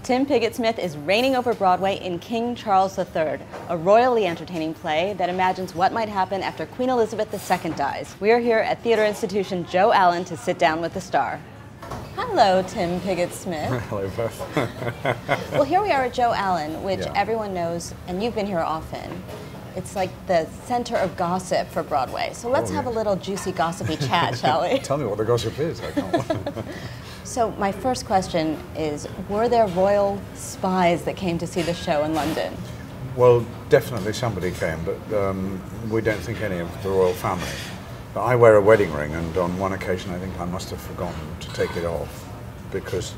Tim Pigott-Smith is reigning over Broadway in King Charles III, a royally entertaining play that imagines what might happen after Queen Elizabeth II dies. We are here at theater institution Joe Allen to sit down with the star. Hello, Tim Pigott-Smith. Hello, Beth. Well, here we are at Joe Allen, which Yeah. everyone knows, and you've been here often. It's like the center of gossip for Broadway. So let's have a little juicy, gossipy chat, shall we? Tell me what the gossip is. I can't. So my first question is, were there royal spies that came to see the show in London? Well, definitely somebody came, but we don't think any of the royal family. But I wear a wedding ring, and on one occasion I think I must have forgotten to take it off because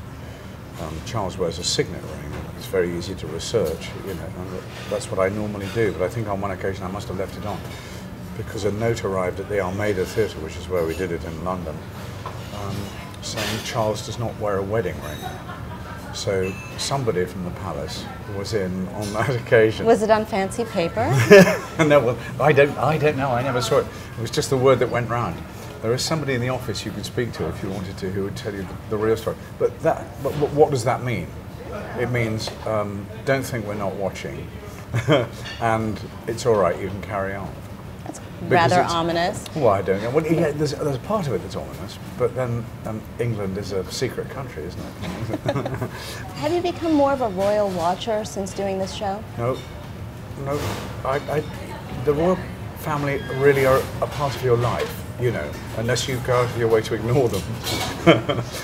Charles wears a signet ring, and it's very easy to research, you know, and that's what I normally do. But I think on one occasion I must have left it on because a note arrived at the Almeida Theatre, which is where we did it in London, saying Charles does not wear a wedding ring. So somebody from the palace was in on that occasion. Was it on fancy paper? No, well, I don't know. I never saw it. It was just the word that went round. There is somebody in the office you could speak to if you wanted to, who would tell you the real story. But what does that mean? It means don't think we're not watching, and it's all right. You can carry on. That's rather ominous. Well, I don't know. Well, yeah, there's a part of it that's ominous, but then England is a secret country, isn't it? Have you become more of a royal watcher since doing this show? No. The royal family really are a part of your life, you know, unless you go out of your way to ignore them.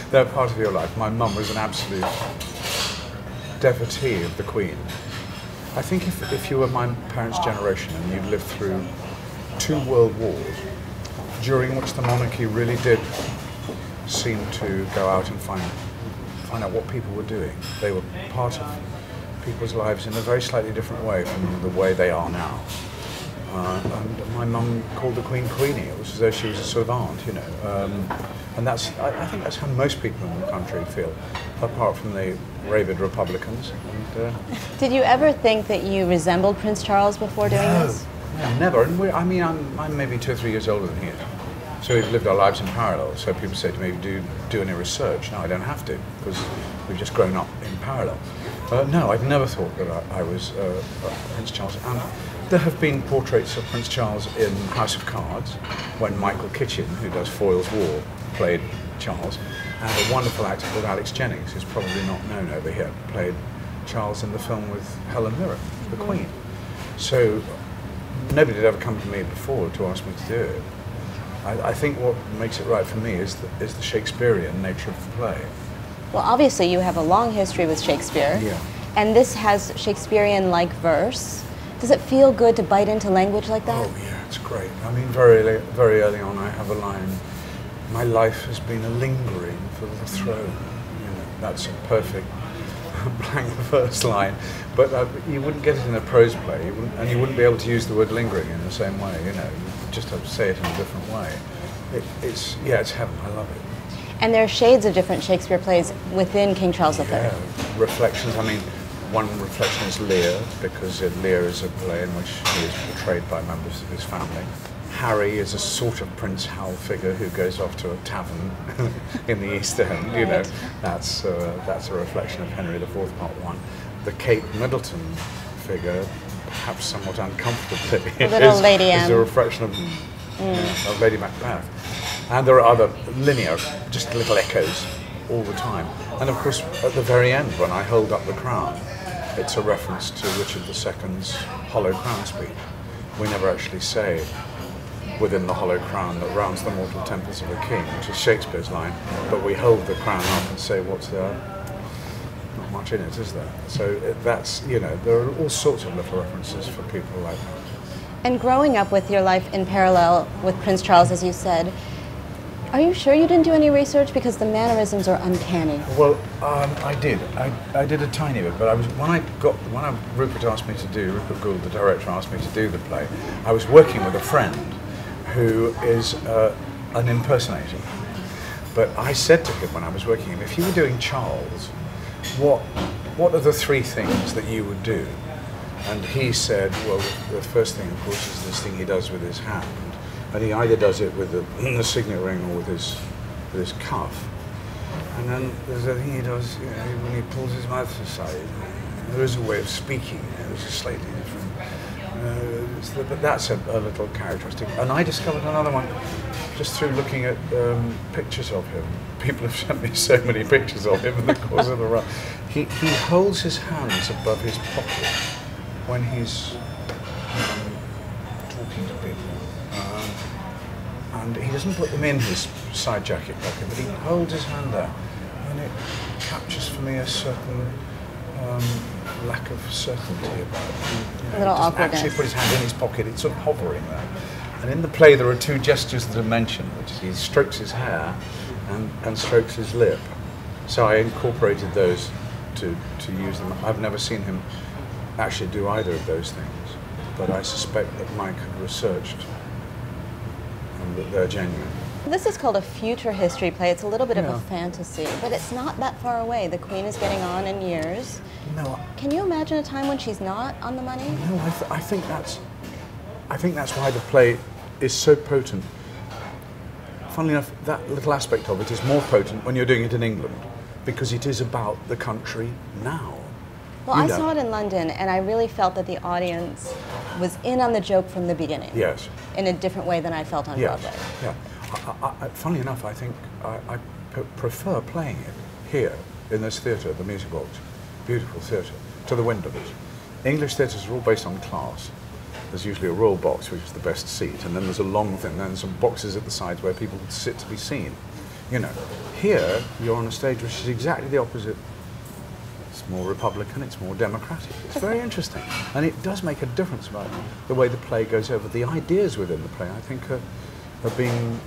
They're part of your life. My mum was an absolute devotee of the Queen. I think if you were my parents' generation and you'd lived through 2 world wars, during which the monarchy really did seem to go out and find out what people were doing. They were part of people's lives in a very slightly different way from the way they are now. And my mum called the Queen Queenie. It was as though she was a sort of aunt, you know. And I think that's how most people in the country feel, apart from the rabid Republicans. And, Did you ever think that you resembled Prince Charles before doing this? No, never. And I'm maybe 2 or 3 years older than he is. So we've lived our lives in parallel. So people say to me, do any research? No, I don't have to, because we've just grown up in parallel. No, I've never thought that I was Prince Charles. And there have been portraits of Prince Charles in House of Cards, when Michael Kitchen, who does Foyle's War, played Charles, and a wonderful actor called Alex Jennings, who's probably not known over here, played Charles in the film with Helen Mirren, the Queen. So nobody had ever come to me before to ask me to do it. I think what makes it right for me is the Shakespearean nature of the play. Well, obviously you have a long history with Shakespeare, Yeah. and this has Shakespearean-like verse. Does it feel good to bite into language like that? Oh yeah, it's great. I mean, very early on I have a line, "My life has been a lingering for the throne." You know, that's a perfect blank verse line. But you wouldn't get it in a prose play, and you wouldn't be able to use the word lingering in the same way, you know. You just have to say it in a different way. It's heaven, I love it. And there are shades of different Shakespeare plays within King Charles III. Yeah, reflections, I mean, one reflection is Lear, because Lear is a play in which he is portrayed by members of his family. Harry is a sort of Prince Hal figure who goes off to a tavern in the East End, you know. That's a reflection of Henry IV, Part 1. The Kate Middleton figure, perhaps somewhat uncomfortably, is a reflection of Lady Macbeth. And there are other linear, just little echoes all the time. And of course, at the very end, when I hold up the crown, it's a reference to Richard II's hollow crown speech. We never actually say within the hollow crown that rounds the mortal temples of a king, which is Shakespeare's line, but we hold the crown up and say, what's there? Not much in it, is there? So that's, you know, there are all sorts of little references for people like that. And growing up with your life in parallel with Prince Charles, as you said, are you sure you didn't do any research? Because the mannerisms are uncanny. Well, I did. I did a tiny bit, but when Rupert Gould, the director, asked me to do the play, I was working with a friend who is an impersonator. But I said to him when I was working with him, if you were doing Charles, what are the 3 things that you would do? And he said, well, the first thing, of course, is this thing he does with his hand. And he either does it with the signet ring or with his cuff. And then there's a thing he does, you know, when he pulls his mouth aside. There is a way of speaking, which is slightly different. But that's a little characteristic. And I discovered another one just through looking at pictures of him. People have sent me so many pictures of him in the course of the run. He holds his hands above his pocket when he's talking to people. And he doesn't put them in his side jacket pocket, but he holds his hand there. And it captures for me a certain lack of certainty about it. You know, a little he doesn't awkwardness. actually put his hand in his pocket, it's sort of hovering there. And in the play there are two gestures that are mentioned, which is he strokes his hair and strokes his lip. So I incorporated those to use them. I've never seen him actually do either of those things, but I suspect that Mike had researched and that they're genuine. This is called a future history play. It's a little bit of a fantasy, but it's not that far away. The Queen is getting on in years. No. Can you imagine a time when she's not on the money? No, I think that's why the play is so potent. Funnily enough, that little aspect of it is more potent when you're doing it in England, because it is about the country now. Well, I saw it in London, and I really felt that the audience was in on the joke from the beginning. Yes. In a different way than I felt on Broadway. Yeah. Funnily enough, I think I prefer playing it here in this theatre, the Music Box, beautiful theatre, to the Wyndhams. English theatres are all based on class. There's usually a royal box, which is the best seat, and then there's a long thing, then some boxes at the sides where people would sit to be seen. You know, here you're on a stage which is exactly the opposite. It's more Republican, it's more democratic. It's very interesting, and it does make a difference about the way the play goes over. The ideas within the play, I think, are being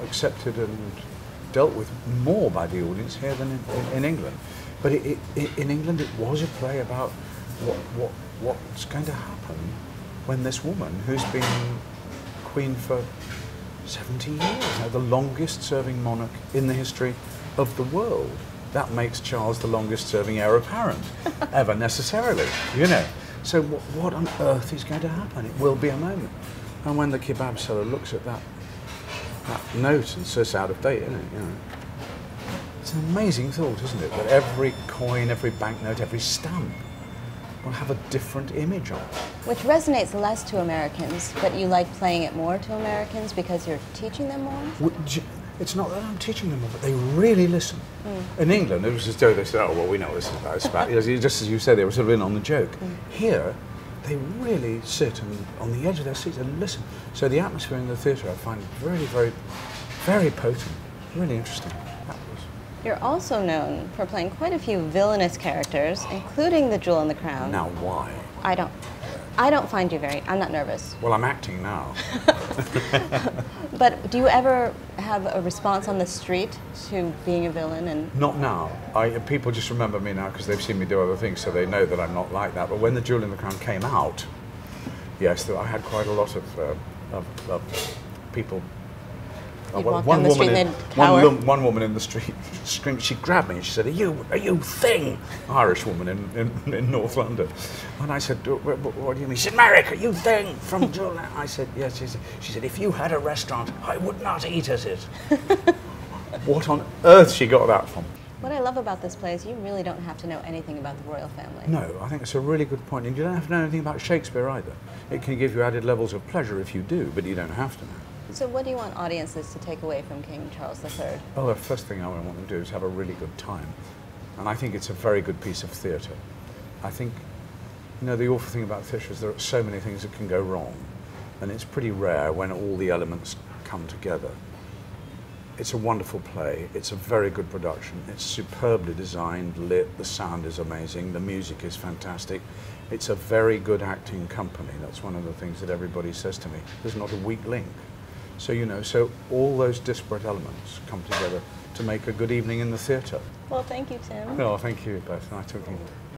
accepted and dealt with more by the audience here than in England. But in England, it was a play about what's going to happen when this woman, who's been queen for 70 years, now the longest serving monarch in the history of the world. That makes Charles the longest serving heir apparent ever necessarily, you know. So what on earth is going to happen? It will be a moment. And when the kebab seller looks at that note and says, out of date, isn't it? You know, it's an amazing thought, isn't it? That every coin, every banknote, every stamp will have a different image on it. Which resonates less to Americans, but you like playing it more to Americans because you're teaching them more? It's not that I'm teaching them more, but they really listen. In England, it was as though they said, oh, well, we know what this is about. It's about, just as you said, they were sort of in on the joke. Here, they really sit on the edge of their seats and listen. So the atmosphere in the theatre I find very, very, very potent, really interesting. You're also known for playing quite a few villainous characters, including the Jewel in the Crown. Now why? I don't find you I'm not nervous. Well, I'm acting now. But do you ever have a response on the street to being a villain? And not now. People just remember me now because they've seen me do other things, so they know that I'm not like that. But when the Jewel in the Crown came out, yes, I had quite a lot of people. One woman in the street screamed. She grabbed me and she said, "Are you thing?" Irish woman in North London. And I said, "What do you mean?" She said, "Merrick, are you thing from Jewel?" I said, "Yes." She said, "If you had a restaurant, I would not eat at it." What on earth she got that from? What I love about this play is you really don't have to know anything about the royal family. No, I think it's a really good point. And you don't have to know anything about Shakespeare either. It can give you added levels of pleasure if you do, but you don't have to know. So what do you want audiences to take away from King Charles III? Well, the first thing I want them to do is have a really good time. And I think it's a very good piece of theatre. I think, you know, the awful thing about theatre is there are so many things that can go wrong. And it's pretty rare when all the elements come together. It's a wonderful play. It's a very good production. It's superbly designed, lit. The sound is amazing. The music is fantastic. It's a very good acting company. That's one of the things that everybody says to me. There's not a weak link. So, you know, so all those disparate elements come together to make a good evening in the theatre. Well, thank you, Tim. No, thank you both. Nice talking to you.